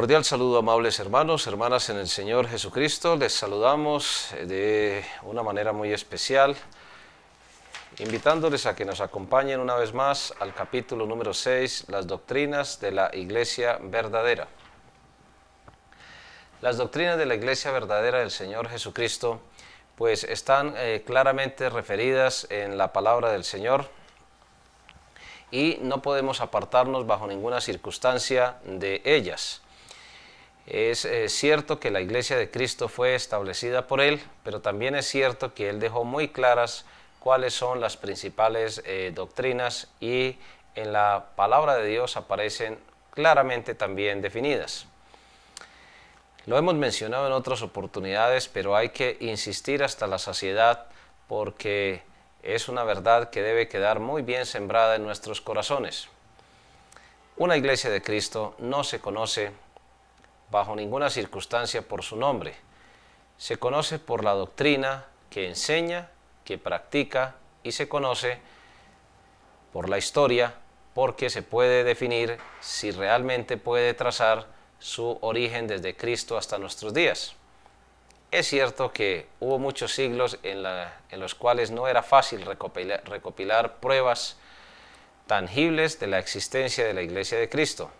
Cordial saludo, amables hermanos, hermanas en el Señor Jesucristo. Les saludamos de una manera muy especial, invitándoles a que nos acompañen una vez más al capítulo número 6, las doctrinas de la Iglesia verdadera. Las doctrinas de la Iglesia verdadera del Señor Jesucristo, pues están claramente referidas en la palabra del Señor y no podemos apartarnos bajo ninguna circunstancia de ellas. Es cierto que la Iglesia de Cristo fue establecida por Él, pero también es cierto que Él dejó muy claras cuáles son las principales doctrinas y en la palabra de Dios aparecen claramente también definidas. Lo hemos mencionado en otras oportunidades, pero hay que insistir hasta la saciedad porque es una verdad que debe quedar muy bien sembrada en nuestros corazones. Una Iglesia de Cristo no se conoce bajo ninguna circunstancia por su nombre. Se conoce por la doctrina que enseña, que practica, y se conoce por la historia porque se puede definir si realmente puede trazar su origen desde Cristo hasta nuestros días. Es cierto que hubo muchos siglos en los cuales no era fácil recopilar pruebas tangibles de la existencia de la Iglesia de Cristo,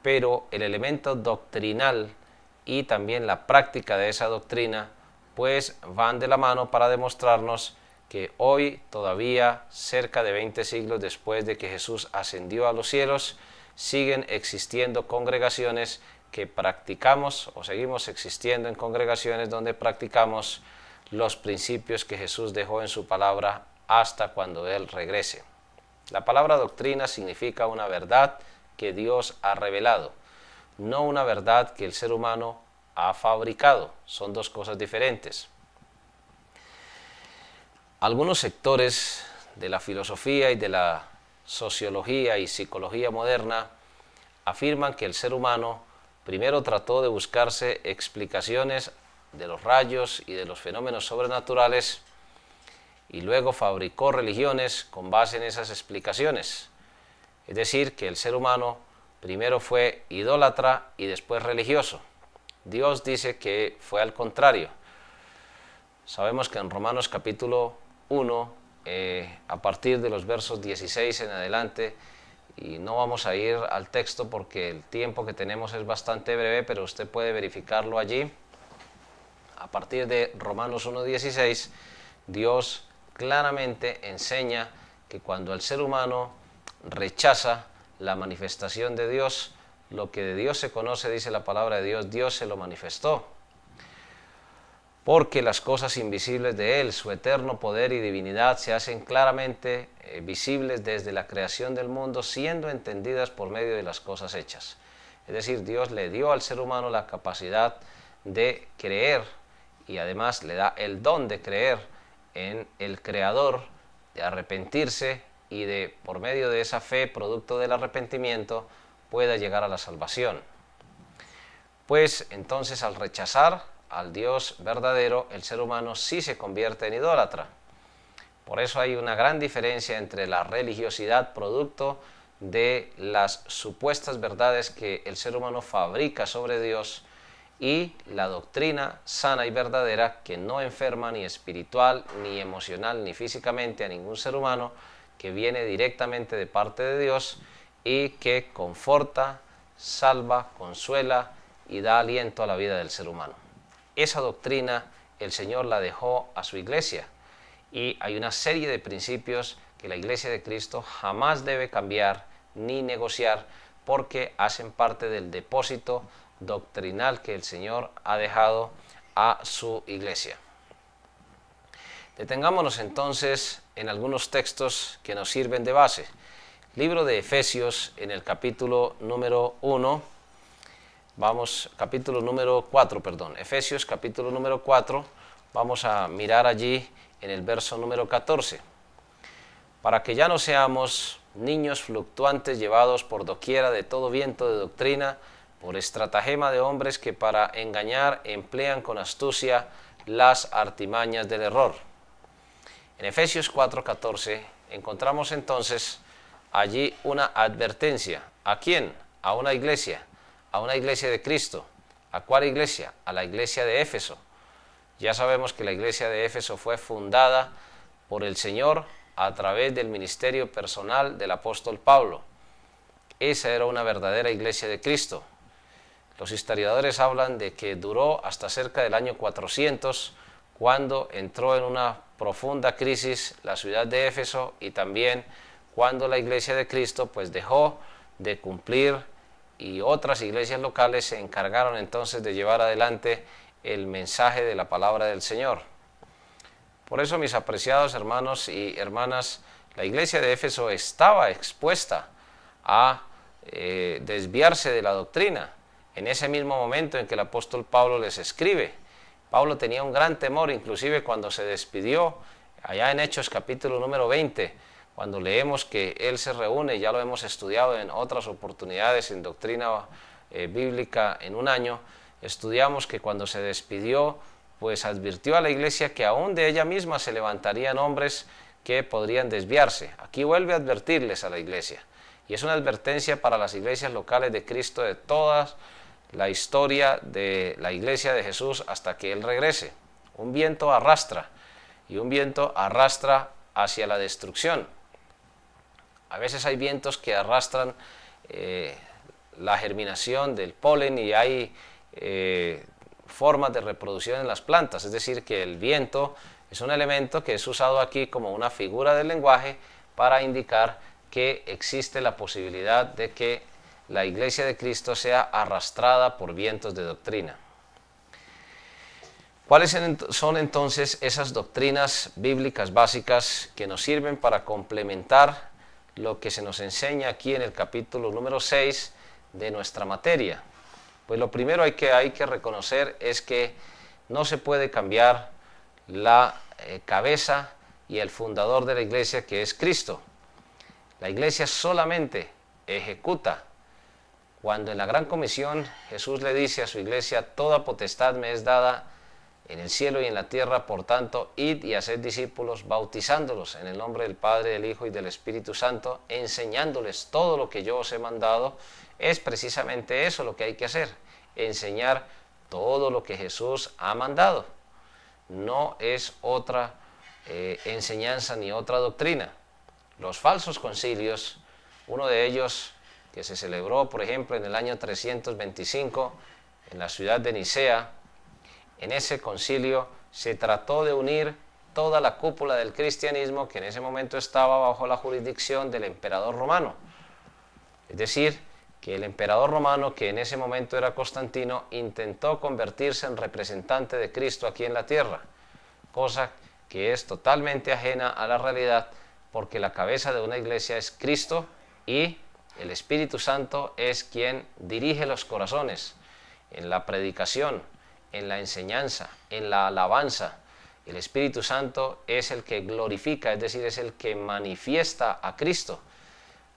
pero el elemento doctrinal y también la práctica de esa doctrina pues van de la mano para demostrarnos que hoy, todavía cerca de 20 siglos después de que Jesús ascendió a los cielos, siguen existiendo congregaciones que practicamos o seguimos existiendo en congregaciones donde practicamos los principios que Jesús dejó en su palabra hasta cuando Él regrese. La palabra doctrina significa una verdad que Dios ha revelado, no una verdad que el ser humano ha fabricado. Son dos cosas diferentes. Algunos sectores de la filosofía y de la sociología y psicología moderna afirman que el ser humano primero trató de buscarse explicaciones de los rayos y de los fenómenos sobrenaturales y luego fabricó religiones con base en esas explicaciones. Es decir, que el ser humano primero fue idólatra y después religioso. Dios dice que fue al contrario. Sabemos que en Romanos capítulo 1, a partir de los versos 16 en adelante, y no vamos a ir al texto porque el tiempo que tenemos es bastante breve, pero usted puede verificarlo allí. A partir de Romanos 1:16, Dios claramente enseña que cuando el ser humano rechaza la manifestación de Dios, lo que de Dios se conoce, dice la palabra de Dios, Dios se lo manifestó. Porque las cosas invisibles de Él, su eterno poder y divinidad, se hacen claramente visibles desde la creación del mundo, siendo entendidas por medio de las cosas hechas. Es decir, Dios le dio al ser humano la capacidad de creer y además le da el don de creer en el Creador, de arrepentirse y de, por medio de esa fe, producto del arrepentimiento, pueda llegar a la salvación. Pues entonces al rechazar al Dios verdadero, el ser humano sí se convierte en idólatra. Por eso hay una gran diferencia entre la religiosidad producto de las supuestas verdades que el ser humano fabrica sobre Dios y la doctrina sana y verdadera que no enferma ni espiritual, ni emocional, ni físicamente a ningún ser humano, que viene directamente de parte de Dios y que conforta, salva, consuela y da aliento a la vida del ser humano. Esa doctrina el Señor la dejó a su iglesia y hay una serie de principios que la Iglesia de Cristo jamás debe cambiar ni negociar porque hacen parte del depósito doctrinal que el Señor ha dejado a su iglesia. Detengámonos entonces en algunos textos que nos sirven de base. Libro de Efesios en el capítulo número 4, Efesios capítulo número 4, vamos a mirar allí en el verso número 14. Para que ya no seamos niños fluctuantes llevados por doquiera de todo viento de doctrina, por estratagema de hombres que para engañar emplean con astucia las artimañas del error. En Efesios 4:14 encontramos entonces allí una advertencia. ¿A quién? A una iglesia. a una iglesia de Cristo. ¿A cuál iglesia? A la iglesia de Éfeso. Ya sabemos que la iglesia de Éfeso fue fundada por el Señor a través del ministerio personal del apóstol Pablo. Esa era una verdadera iglesia de Cristo. Los historiadores hablan de que duró hasta cerca del año 400, cuando entró en una profunda crisis la ciudad de Éfeso, y también cuando la iglesia de Cristo pues dejó de cumplir, y otras iglesias locales se encargaron entonces de llevar adelante el mensaje de la palabra del Señor. Por eso, mis apreciados hermanos y hermanas, la iglesia de Éfeso estaba expuesta a desviarse de la doctrina. En ese mismo momento en que el apóstol Pablo les escribe, Pablo tenía un gran temor, inclusive cuando se despidió, allá en Hechos capítulo número 20, cuando leemos que él se reúne, ya lo hemos estudiado en otras oportunidades en doctrina bíblica en un año, estudiamos que cuando se despidió, pues advirtió a la iglesia que aún de ella misma se levantarían hombres que podrían desviarse. Aquí vuelve a advertirles a la iglesia, y es una advertencia para las iglesias locales de Cristo de toda la historia de la iglesia de Jesús hasta que Él regrese. Un viento arrastra, y un viento arrastra hacia la destrucción. A veces hay vientos que arrastran la germinación del polen, y hay formas de reproducción en las plantas, es decir, que el viento es un elemento que es usado aquí como una figura del lenguaje para indicar que existe la posibilidad de que la iglesia de Cristo sea arrastrada por vientos de doctrina. ¿Cuáles son entonces esas doctrinas bíblicas básicas que nos sirven para complementar lo que se nos enseña aquí en el capítulo número 6 de nuestra materia? Pues lo primero que hay que reconocer es que no se puede cambiar la cabeza y el fundador de la iglesia, que es Cristo. La iglesia solamente ejecuta cuando en la gran comisión Jesús le dice a su iglesia: toda potestad me es dada en el cielo y en la tierra, por tanto, id y haced discípulos, bautizándolos en el nombre del Padre, del Hijo y del Espíritu Santo, enseñándoles todo lo que yo os he mandado. Es precisamente eso lo que hay que hacer, enseñar todo lo que Jesús ha mandado. No es otra enseñanza ni otra doctrina. Los falsos concilios, uno de ellos que se celebró, por ejemplo, en el año 325 en la ciudad de Nicea, en ese concilio se trató de unir toda la cúpula del cristianismo, que en ese momento estaba bajo la jurisdicción del emperador romano. Es decir, que el emperador romano, que en ese momento era Constantino, intentó convertirse en representante de Cristo aquí en la tierra, cosa que es totalmente ajena a la realidad, porque la cabeza de una iglesia es Cristo, y el Espíritu Santo es quien dirige los corazones en la predicación, en la enseñanza, en la alabanza. El Espíritu Santo es el que glorifica, es decir, es el que manifiesta a Cristo.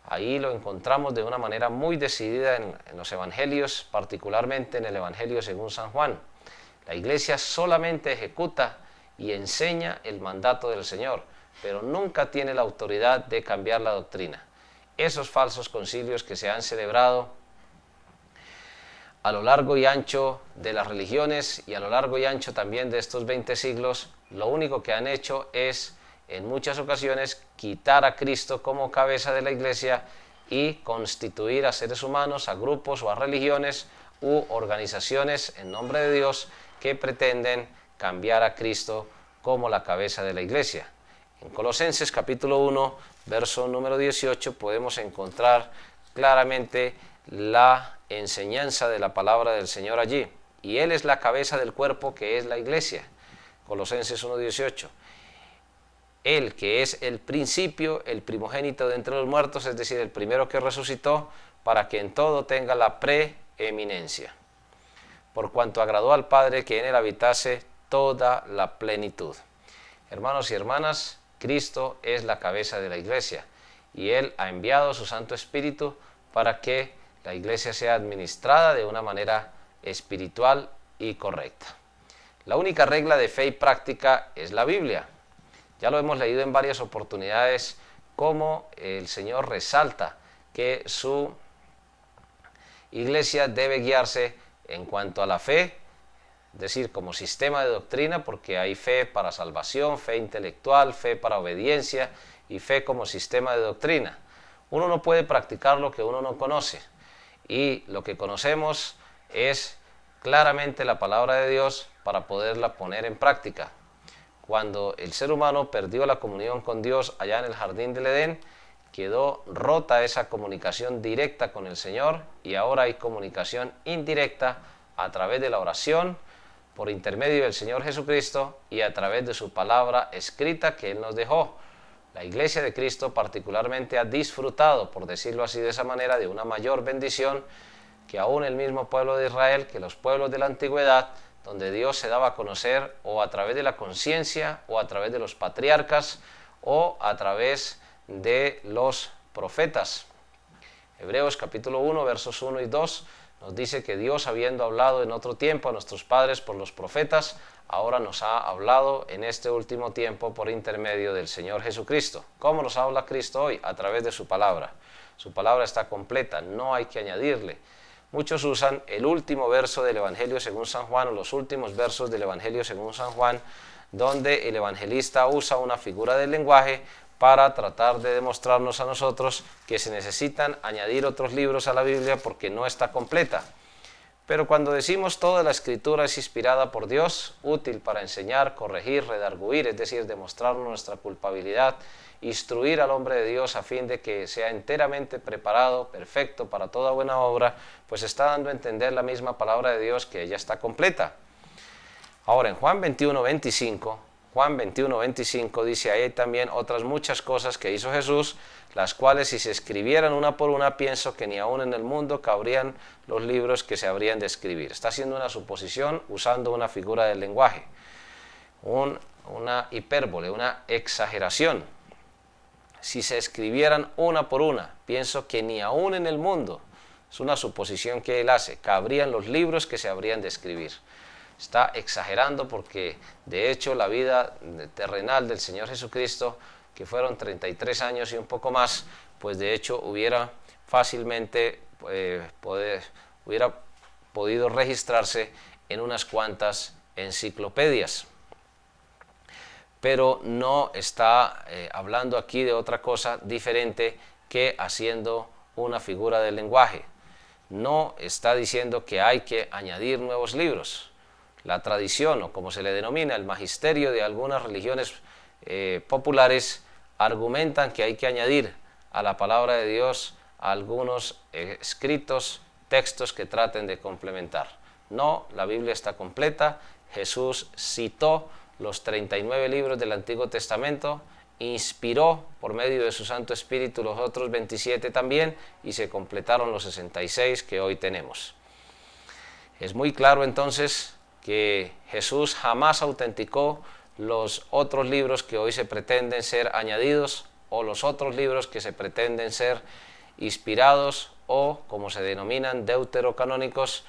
Ahí lo encontramos de una manera muy decidida en los evangelios, particularmente en el Evangelio según San Juan. La iglesia solamente ejecuta y enseña el mandato del Señor, pero nunca tiene la autoridad de cambiar la doctrina. Esos falsos concilios que se han celebrado a lo largo y ancho de las religiones y a lo largo y ancho también de estos 20 siglos, lo único que han hecho es, en muchas ocasiones, quitar a Cristo como cabeza de la iglesia y constituir a seres humanos, a grupos o a religiones u organizaciones en nombre de Dios que pretenden cambiar a Cristo como la cabeza de la iglesia. En Colosenses capítulo 1, verso número 18, podemos encontrar claramente la enseñanza de la palabra del Señor allí. Y Él es la cabeza del cuerpo, que es la iglesia. Colosenses 1:18. Él, que es el principio, el primogénito de entre los muertos, es decir, el primero que resucitó, para que en todo tenga la preeminencia. Por cuanto agradó al Padre que en Él habitase toda la plenitud. Hermanos y hermanas, Cristo es la cabeza de la iglesia, y Él ha enviado su Santo Espíritu para que la iglesia sea administrada de una manera espiritual y correcta. La única regla de fe y práctica es la Biblia. Ya lo hemos leído en varias oportunidades, cómo el Señor resalta que su iglesia debe guiarse en cuanto a la fe, es decir, como sistema de doctrina, porque hay fe para salvación, fe intelectual, fe para obediencia y fe como sistema de doctrina. Uno no puede practicar lo que uno no conoce, y lo que conocemos es claramente la palabra de Dios para poderla poner en práctica. Cuando el ser humano perdió la comunión con Dios allá en el jardín del Edén, quedó rota esa comunicación directa con el Señor, y ahora hay comunicación indirecta a través de la oración, por intermedio del Señor Jesucristo y a través de su palabra escrita que Él nos dejó. La Iglesia de Cristo particularmente ha disfrutado, por decirlo así de esa manera, de una mayor bendición que aún el mismo pueblo de Israel, que los pueblos de la antigüedad, donde Dios se daba a conocer o a través de la conciencia, o a través de los patriarcas, o a través de los profetas. Hebreos capítulo 1, versos 1 y 2, nos dice que Dios, habiendo hablado en otro tiempo a nuestros padres por los profetas, ahora nos ha hablado en este último tiempo por intermedio del Señor Jesucristo. ¿Cómo nos habla Cristo hoy? A través de su palabra. Su palabra está completa, no hay que añadirle. Muchos usan el último verso del Evangelio según San Juan, o los últimos versos del Evangelio según San Juan, donde el evangelista usa una figura del lenguaje para tratar de demostrarnos a nosotros que se necesitan añadir otros libros a la Biblia porque no está completa. Pero cuando decimos toda la Escritura es inspirada por Dios, útil para enseñar, corregir, redarguir, es decir, demostrar nuestra culpabilidad, instruir al hombre de Dios a fin de que sea enteramente preparado, perfecto para toda buena obra, pues está dando a entender la misma palabra de Dios que ella está completa. Ahora, en Juan 21:25 dice, hay también otras muchas cosas que hizo Jesús, las cuales si se escribieran una por una, pienso que ni aún en el mundo cabrían los libros que se habrían de escribir. Está haciendo una suposición usando una figura del lenguaje, una hipérbole, una exageración. Si se escribieran una por una, pienso que ni aún en el mundo, es una suposición que él hace, cabrían los libros que se habrían de escribir. Está exagerando porque de hecho la vida terrenal del Señor Jesucristo, que fueron 33 años y un poco más, pues de hecho hubiera fácilmente hubiera podido registrarse en unas cuantas enciclopedias. Pero no está hablando aquí de otra cosa diferente que haciendo una figura del lenguaje. No está diciendo que hay que añadir nuevos libros. La tradición, o como se le denomina, el magisterio de algunas religiones populares, argumentan que hay que añadir a la palabra de Dios algunos escritos, textos que traten de complementar. No, la Biblia está completa. Jesús citó los 39 libros del Antiguo Testamento, inspiró por medio de su Santo Espíritu los otros 27 también, y se completaron los 66 que hoy tenemos. Es muy claro entonces que Jesús jamás autenticó los otros libros que hoy se pretenden ser añadidos, o los otros libros que se pretenden ser inspirados, o como se denominan deuterocanónicos,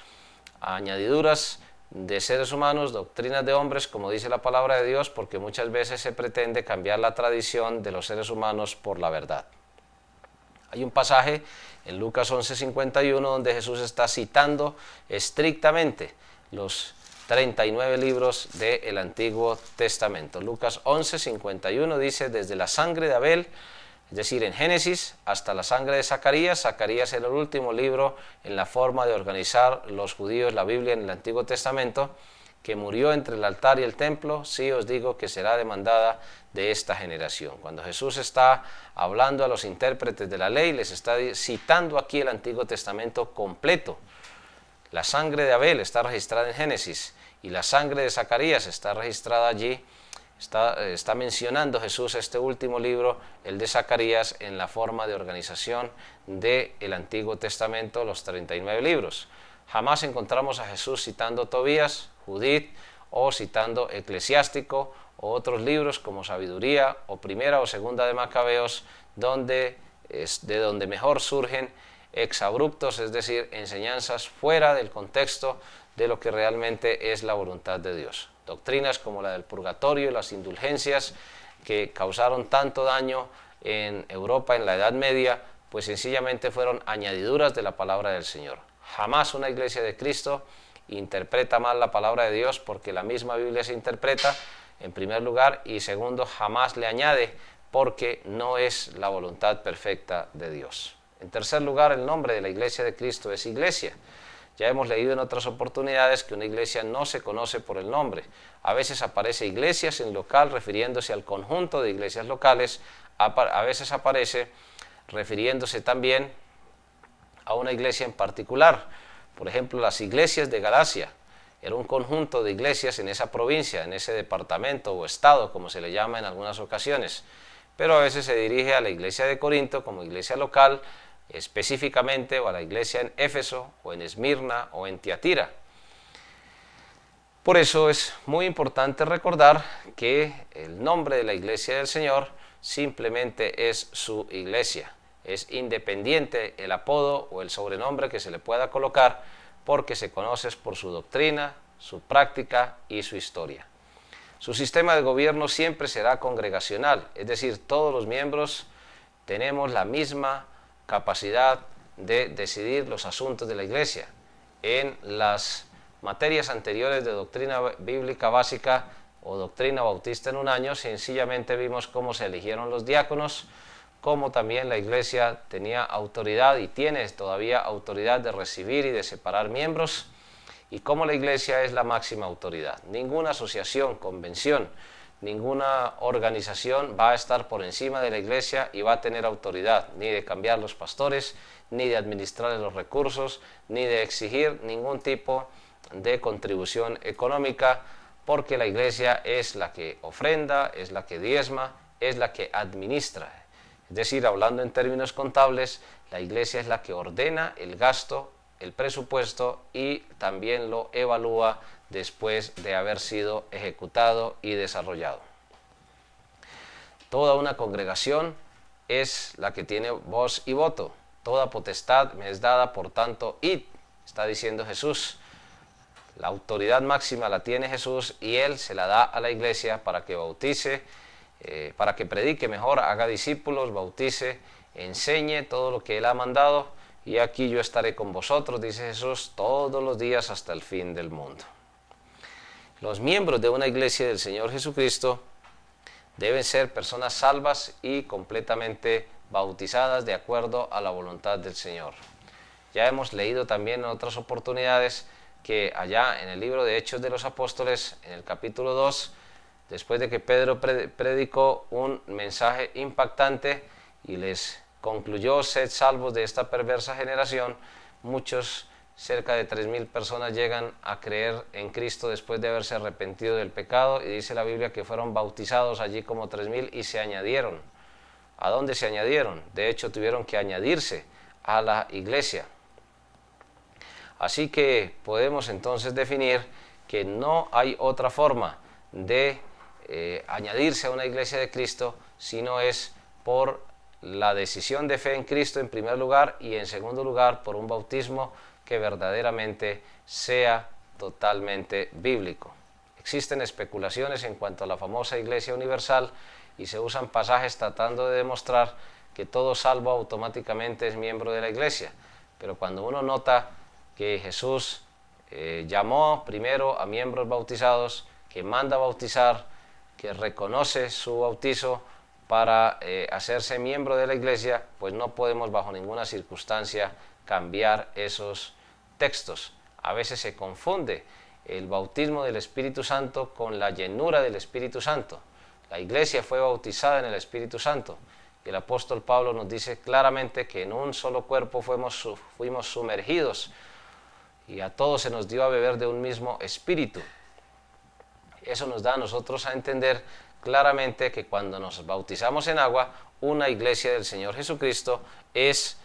añadiduras de seres humanos, doctrinas de hombres, como dice la palabra de Dios, porque muchas veces se pretende cambiar la tradición de los seres humanos por la verdad. Hay un pasaje en Lucas 11:51 donde Jesús está citando estrictamente los 39 libros del Antiguo Testamento. Lucas 11:51 dice, desde la sangre de Abel, es decir, en Génesis, hasta la sangre de Zacarías. Zacarías era el último libro en la forma de organizar los judíos la Biblia en el Antiguo Testamento, que murió entre el altar y el templo. Sí os digo que será demandada de esta generación. Cuando Jesús está hablando a los intérpretes de la ley, les está citando aquí el Antiguo Testamento completo. La sangre de Abel está registrada en Génesis y la sangre de Zacarías está registrada allí. Está mencionando Jesús este último libro, el de Zacarías, en la forma de organización del Antiguo Testamento, los 39 libros. Jamás encontramos a Jesús citando Tobías, Judith, o citando Eclesiástico, o otros libros como Sabiduría, o Primera o Segunda de Macabeos, de donde mejor surgen exabruptos, es decir, enseñanzas fuera del contexto de lo que realmente es la voluntad de Dios. Doctrinas como la del purgatorio y las indulgencias, que causaron tanto daño en Europa en la Edad Media, pues sencillamente fueron añadiduras de la palabra del Señor. Jamás una iglesia de Cristo interpreta mal la palabra de Dios, porque la misma Biblia se interpreta, en primer lugar, y segundo, jamás le añade, porque no es la voluntad perfecta de Dios. En tercer lugar, el nombre de la iglesia de Cristo es iglesia. Ya hemos leído en otras oportunidades que una iglesia no se conoce por el nombre. A veces aparece iglesias en local refiriéndose al conjunto de iglesias locales, a veces aparece refiriéndose también a una iglesia en particular. Por ejemplo, las iglesias de Galacia, era un conjunto de iglesias en esa provincia, en ese departamento o estado, como se le llama en algunas ocasiones. Pero a veces se dirige a la iglesia de Corinto como iglesia local, específicamente, o a la iglesia en Éfeso, o en Esmirna, o en Tiatira. Por eso es muy importante recordar que el nombre de la iglesia del Señor simplemente es su iglesia. Es independiente el apodo o el sobrenombre que se le pueda colocar, porque se conoce por su doctrina, su práctica y su historia. Su sistema de gobierno siempre será congregacional, es decir, todos los miembros tenemos la misma capacidad de decidir los asuntos de la iglesia. En las materias anteriores de doctrina bíblica básica o doctrina bautista en un año, sencillamente vimos cómo se eligieron los diáconos, cómo también la iglesia tenía autoridad y tiene todavía autoridad de recibir y de separar miembros, y cómo la iglesia es la máxima autoridad. Ninguna asociación, convención, ninguna organización va a estar por encima de la iglesia y va a tener autoridad, ni de cambiar los pastores, ni de administrar los recursos, ni de exigir ningún tipo de contribución económica, porque la iglesia es la que ofrenda, es la que diezma, es la que administra. Es decir, hablando en términos contables, la iglesia es la que ordena el gasto, el presupuesto, y también lo evalúa después de haber sido ejecutado y desarrollado. Toda una congregación es la que tiene voz y voto. Toda potestad me es dada, por tanto, id, está diciendo Jesús. La autoridad máxima la tiene Jesús y Él se la da a la iglesia para que bautice, para que predique mejor, haga discípulos, bautice, enseñe todo lo que Él ha mandado. Y aquí yo estaré con vosotros, dice Jesús, todos los días hasta el fin del mundo. Los miembros de una iglesia del Señor Jesucristo deben ser personas salvas y completamente bautizadas de acuerdo a la voluntad del Señor. Ya hemos leído también en otras oportunidades que allá en el libro de Hechos de los Apóstoles, en el capítulo 2, después de que Pedro predicó un mensaje impactante y les concluyó: sed salvos de esta perversa generación, muchos, cerca de 3.000 personas llegan a creer en Cristo después de haberse arrepentido del pecado, y dice la Biblia que fueron bautizados allí como 3.000 y se añadieron. ¿A dónde se añadieron? De hecho, tuvieron que añadirse a la iglesia. Así que podemos entonces definir que no hay otra forma de añadirse a una iglesia de Cristo, sino es por la decisión de fe en Cristo en primer lugar, y en segundo lugar por un bautismo que verdaderamente sea totalmente bíblico. Existen especulaciones en cuanto a la famosa Iglesia Universal y se usan pasajes tratando de demostrar que todo salvo automáticamente es miembro de la iglesia, pero cuando uno nota que Jesús llamó primero a miembros bautizados, que manda bautizar, que reconoce su bautizo para hacerse miembro de la iglesia, pues no podemos bajo ninguna circunstancia cambiar esos textos. A veces se confunde el bautismo del Espíritu Santo con la llenura del Espíritu Santo. La iglesia fue bautizada en el Espíritu Santo. El apóstol Pablo nos dice claramente que en un solo cuerpo fuimos sumergidos y a todos se nos dio a beber de un mismo espíritu. Eso nos da a nosotros a entender claramente que cuando nos bautizamos en agua, una iglesia del Señor Jesucristo es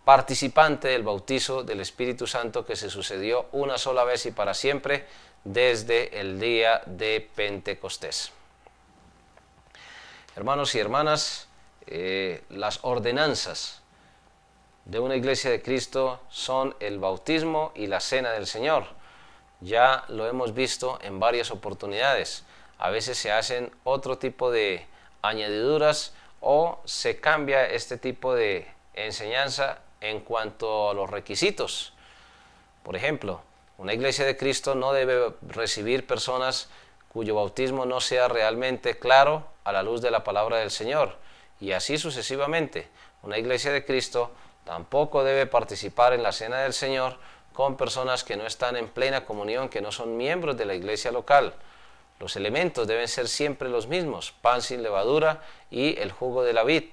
participante del bautizo del Espíritu Santo que se sucedió una sola vez y para siempre desde el día de Pentecostés. Hermanos y hermanas, las ordenanzas de una iglesia de Cristo son el bautismo y la cena del Señor. Ya lo hemos visto en varias oportunidades. A veces se hacen otro tipo de añadiduras o se cambia este tipo de enseñanza en cuanto a los requisitos. Por ejemplo, una iglesia de Cristo no debe recibir personas cuyo bautismo no sea realmente claro a la luz de la palabra del Señor, y así sucesivamente. Una iglesia de Cristo tampoco debe participar en la cena del Señor con personas que no están en plena comunión, que no son miembros de la iglesia local. Los elementos deben ser siempre los mismos: pan sin levadura y el jugo de la vid.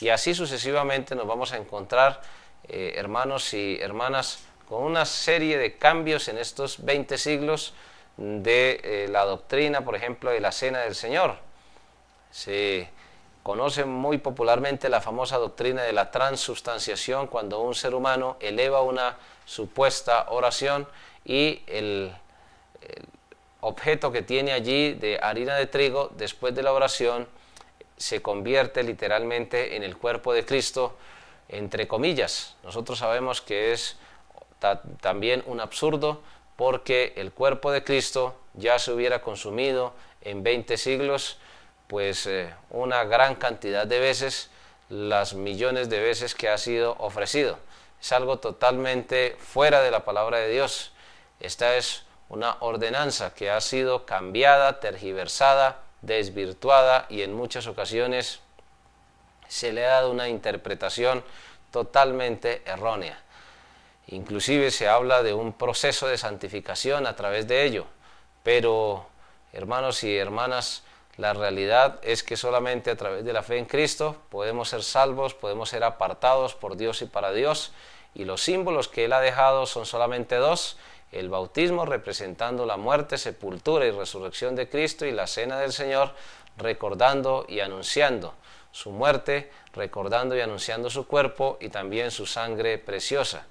Y así sucesivamente nos vamos a encontrar, hermanos y hermanas, con una serie de cambios en estos 20 siglos de la doctrina, por ejemplo, de la cena del Señor. Se conoce muy popularmente la famosa doctrina de la transubstanciación, cuando un ser humano eleva una supuesta oración y el objeto que tiene allí de harina de trigo, después de la oración, se convierte literalmente en el cuerpo de Cristo, entre comillas. Nosotros sabemos que es también un absurdo, porque el cuerpo de Cristo ya se hubiera consumido en 20 siglos, pues una gran cantidad de veces, las millones de veces que ha sido ofrecido. Es algo totalmente fuera de la palabra de Dios. Esta es una ordenanza que ha sido cambiada, tergiversada, desvirtuada, y en muchas ocasiones se le ha dado una interpretación totalmente errónea. Inclusive se habla de un proceso de santificación a través de ello, pero hermanos y hermanas, la realidad es que solamente a través de la fe en Cristo podemos ser salvos, podemos ser apartados por Dios y para Dios, y los símbolos que Él ha dejado son solamente dos: el bautismo, representando la muerte, sepultura y resurrección de Cristo, y la cena del Señor, recordando y anunciando su muerte, recordando y anunciando su cuerpo y también su sangre preciosa.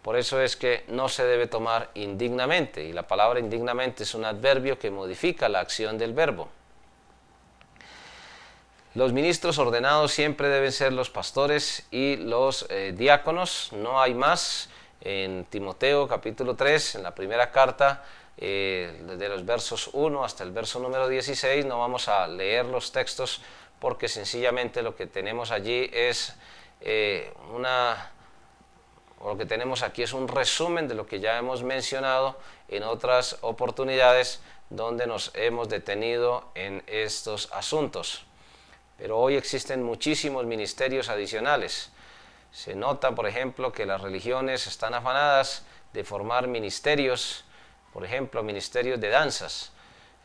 Por eso es que no se debe tomar indignamente, y la palabra indignamente es un adverbio que modifica la acción del verbo. Los ministros ordenados siempre deben ser los pastores y los diáconos, no hay más. En Timoteo capítulo 3, en la primera carta, desde los versos 1 hasta el verso número 16, no vamos a leer los textos porque sencillamente lo que tenemos allí es lo que tenemos aquí es un resumen de lo que ya hemos mencionado en otras oportunidades donde nos hemos detenido en estos asuntos. Pero hoy existen muchísimos ministerios adicionales. Se nota, por ejemplo, que las religiones están afanadas de formar ministerios, por ejemplo, ministerios de danzas.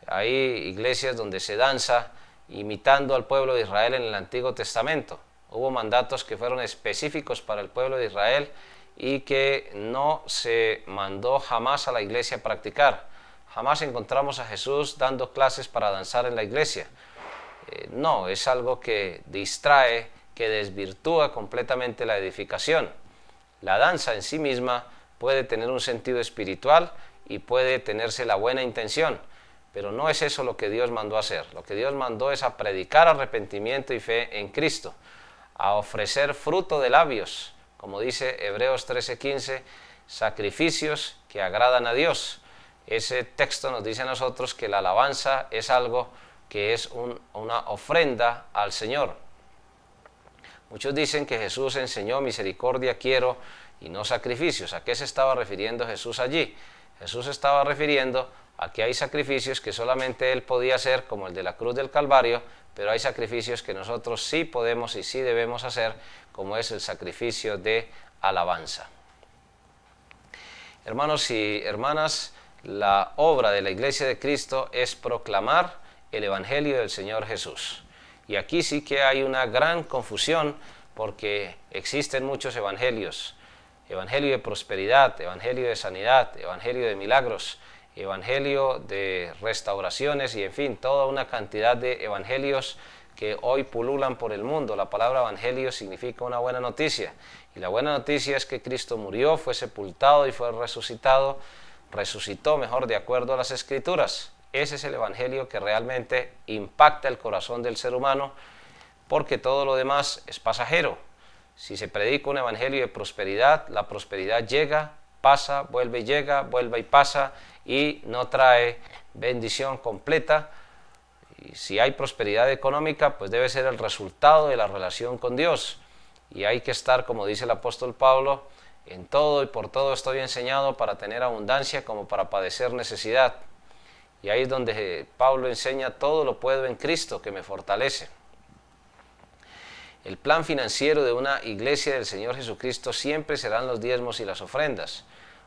Hay iglesias donde se danza imitando al pueblo de Israel en el Antiguo Testamento. Hubo mandatos que fueron específicos para el pueblo de Israel y que no se mandó jamás a la iglesia a practicar. Jamás encontramos a Jesús dando clases para danzar en la iglesia. No, es algo que distrae, que desvirtúa completamente la edificación. La danza en sí misma puede tener un sentido espiritual y puede tenerse la buena intención, pero no es eso lo que Dios mandó a hacer. Lo que Dios mandó es a predicar arrepentimiento y fe en Cristo, a ofrecer fruto de labios, como dice Hebreos 13:15, sacrificios que agradan a Dios. Ese texto nos dice a nosotros que la alabanza es algo que es una ofrenda al Señor. Muchos dicen que Jesús enseñó misericordia quiero y no sacrificios. ¿A qué se estaba refiriendo Jesús allí? Jesús estaba refiriendo a que hay sacrificios que solamente Él podía hacer, como el de la cruz del Calvario, pero hay sacrificios que nosotros sí podemos y sí debemos hacer, como es el sacrificio de alabanza. Hermanos y hermanas, la obra de la Iglesia de Cristo es proclamar el Evangelio del Señor Jesús. Y aquí sí que hay una gran confusión, porque existen muchos evangelios: evangelio de prosperidad, evangelio de sanidad, evangelio de milagros, evangelio de restauraciones, y en fin, toda una cantidad de evangelios que hoy pululan por el mundo. La palabra evangelio significa una buena noticia, y la buena noticia es que Cristo murió, fue sepultado y fue resucitó mejor, de acuerdo a las Escrituras. Ese es el evangelio que realmente impacta el corazón del ser humano, porque todo lo demás es pasajero. Si se predica un evangelio de prosperidad, la prosperidad llega, pasa, vuelve y llega, vuelve y pasa, y no trae bendición completa. Y si hay prosperidad económica, pues debe ser el resultado de la relación con Dios. y hay que estar, como dice el apóstol Pablo, en todo y por todo estoy enseñado para tener abundancia como para padecer necesidad. Y ahí es donde Pablo enseña: todo lo puedo en Cristo que me fortalece. El plan financiero de una iglesia del Señor Jesucristo siempre serán los diezmos y las ofrendas.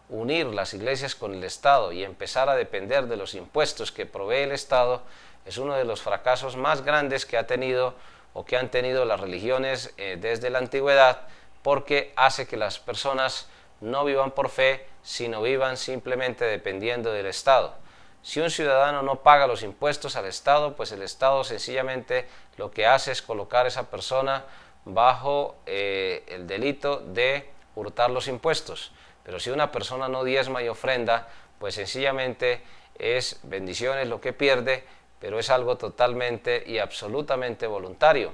Unir las iglesias con el Estado y empezar a depender de los impuestos que provee el Estado es uno de los fracasos más grandes que ha tenido o que han tenido las religiones desde la antigüedad, porque hace que las personas no vivan por fe, sino vivan simplemente dependiendo del Estado. Si un ciudadano no paga los impuestos al Estado, pues el Estado sencillamente lo que hace es colocar a esa persona bajo el delito de hurtar los impuestos. Pero si una persona no diezma y ofrenda, pues sencillamente es bendiciones lo que pierde, pero es algo totalmente y absolutamente voluntario.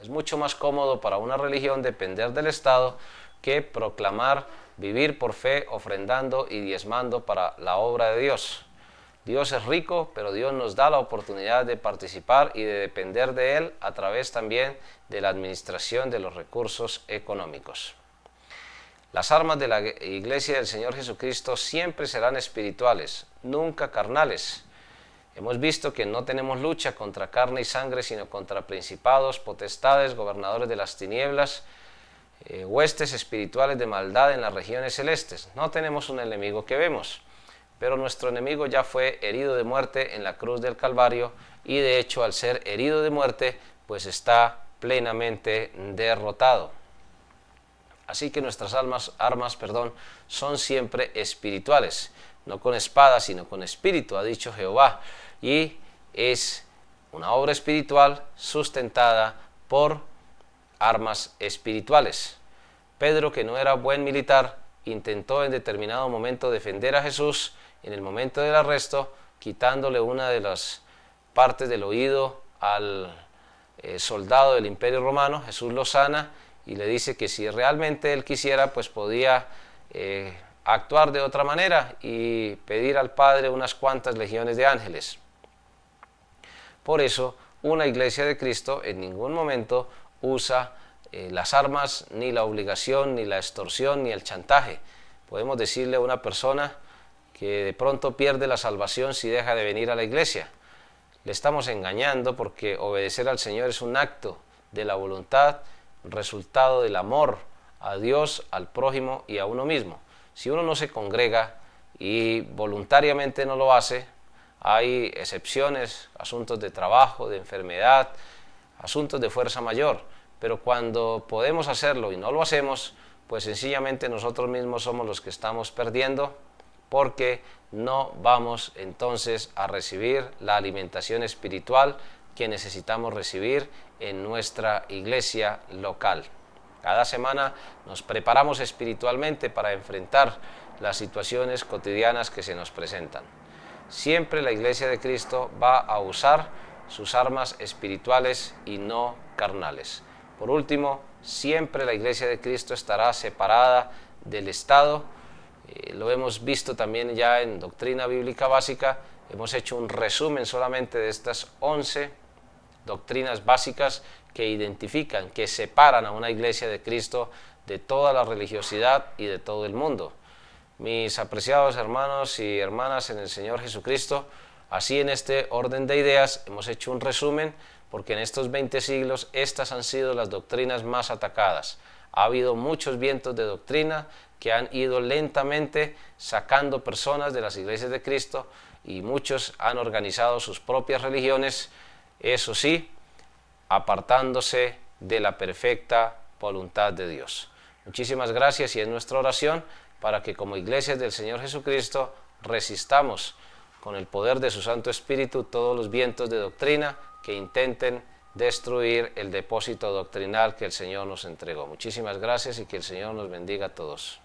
Es mucho más cómodo para una religión depender del Estado que proclamar vivir por fe, ofrendando y diezmando para la obra de Dios. Dios es rico, pero Dios nos da la oportunidad de participar y de depender de Él a través también de la administración de los recursos económicos. Las armas de la Iglesia del Señor Jesucristo siempre serán espirituales, nunca carnales. Hemos visto que no tenemos lucha contra carne y sangre, sino contra principados, potestades, gobernadores de las tinieblas, huestes espirituales de maldad en las regiones celestes. No tenemos un enemigo que vemos, pero nuestro enemigo ya fue herido de muerte en la cruz del Calvario, y de hecho al ser herido de muerte, pues está plenamente derrotado. Así que nuestras armas son siempre espirituales, no con espada, sino con espíritu, ha dicho Jehová, y es una obra espiritual sustentada por armas espirituales. Pedro, que no era buen militar, intentó en determinado momento defender a Jesús en el momento del arresto, quitándole una de las partes del oído al soldado del Imperio Romano. Jesús lo sana y le dice que si realmente él quisiera, pues podía actuar de otra manera y pedir al Padre unas cuantas legiones de ángeles. Por eso, una iglesia de Cristo en ningún momento usa las armas, ni la obligación, ni la extorsión, ni el chantaje. Podemos decirle a una persona que de pronto pierde la salvación si deja de venir a la iglesia. Le estamos engañando, porque obedecer al Señor es un acto de la voluntad, resultado del amor a Dios, al prójimo y a uno mismo. Si uno no se congrega y voluntariamente no lo hace, hay excepciones, asuntos de trabajo, de enfermedad, asuntos de fuerza mayor, pero cuando podemos hacerlo y no lo hacemos, pues sencillamente nosotros mismos somos los que estamos perdiendo, porque no vamos entonces a recibir la alimentación espiritual que necesitamos recibir en nuestra iglesia local. Cada semana nos preparamos espiritualmente para enfrentar las situaciones cotidianas que se nos presentan. Siempre la iglesia de Cristo va a usar sus armas espirituales y no carnales. Por último, siempre la iglesia de Cristo estará separada del Estado. Lo hemos visto también ya en Doctrina Bíblica Básica. Hemos hecho un resumen solamente de estas 11 doctrinas básicas que identifican, que separan a una iglesia de Cristo de toda la religiosidad y de todo el mundo. Mis apreciados hermanos y hermanas en el Señor Jesucristo, así en este orden de ideas hemos hecho un resumen, porque en estos 20 siglos estas han sido las doctrinas más atacadas. Ha habido muchos vientos de doctrina que han ido lentamente sacando personas de las iglesias de Cristo, y muchos han organizado sus propias religiones, eso sí, apartándose de la perfecta voluntad de Dios. Muchísimas gracias, y es nuestra oración para que como iglesias del Señor Jesucristo resistamos con el poder de su Santo Espíritu todos los vientos de doctrina que intenten destruir el depósito doctrinal que el Señor nos entregó. Muchísimas gracias y que el Señor nos bendiga a todos.